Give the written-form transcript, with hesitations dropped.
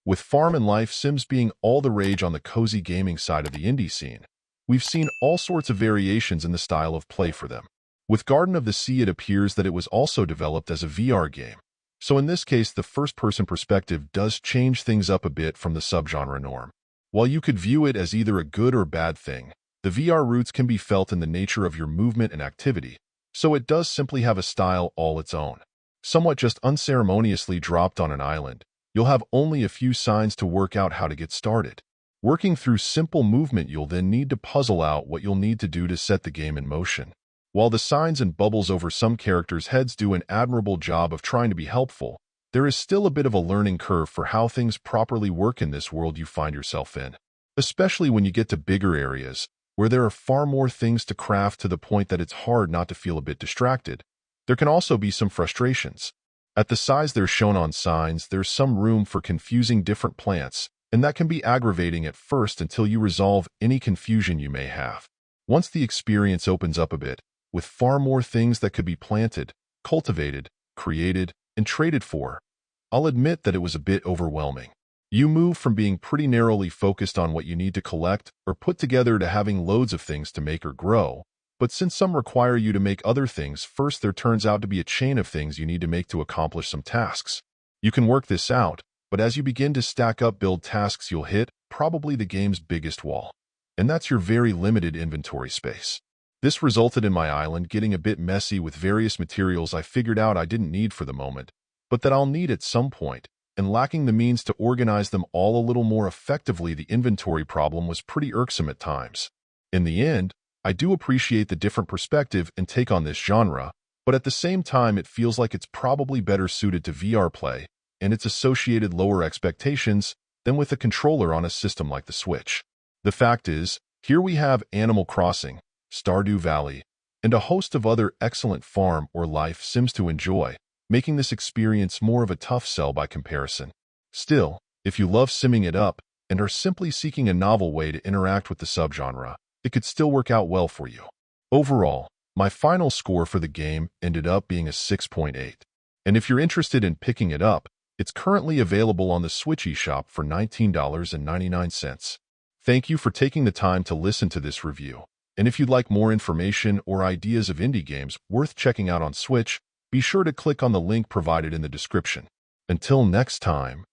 With farm and life sims being all the rage on the cozy gaming side of the indie scene, we've seen all sorts of variations in the style of play for them. With Garden of the Sea, it appears that it was also developed as a VR game. So in this case, the first-person perspective does change things up a bit from the subgenre norm. While you could view it as either a good or bad thing, the VR roots can be felt in the nature of your movement and activity, so it does simply have a style all its own. Somewhat just unceremoniously dropped on an island, you'll have only a few signs to work out how to get started. Working through simple movement, you'll then need to puzzle out what you'll need to do to set the game in motion. While the signs and bubbles over some characters' heads do an admirable job of trying to be helpful, there is still a bit of a learning curve for how things properly work in this world you find yourself in, especially when you get to bigger areas, where there are far more things to craft to the point that it's hard not to feel a bit distracted. There can also be some frustrations. At the size they're shown on signs, there's some room for confusing different plants, and that can be aggravating at first until you resolve any confusion you may have. Once the experience opens up a bit, with far more things that could be planted, cultivated, created, and traded for, I'll admit that it was a bit overwhelming. You move from being pretty narrowly focused on what you need to collect or put together to having loads of things to make or grow, but since some require you to make other things first, there turns out to be a chain of things you need to make to accomplish some tasks. You can work this out, but as you begin to stack up build tasks, you'll hit probably the game's biggest wall, and that's your very limited inventory space. This resulted in my island getting a bit messy with various materials I figured out I didn't need for the moment, but that I'll need at some point, and lacking the means to organize them all a little more effectively, the inventory problem was pretty irksome at times. In the end, I do appreciate the different perspective and take on this genre, but at the same time it feels like it's probably better suited to VR play and its associated lower expectations than with a controller on a system like the Switch. The fact is, here we have Animal Crossing, Stardew Valley, and a host of other excellent farm or life sims to enjoy, making this experience more of a tough sell by comparison. Still, if you love simming it up and are simply seeking a novel way to interact with the subgenre, it could still work out well for you. Overall, my final score for the game ended up being a 6.8. And if you're interested in picking it up, it's currently available on the Switch eShop for $19.99. Thank you for taking the time to listen to this review. And if you'd like more information or ideas of indie games worth checking out on Switch, be sure to click on the link provided in the description. Until next time.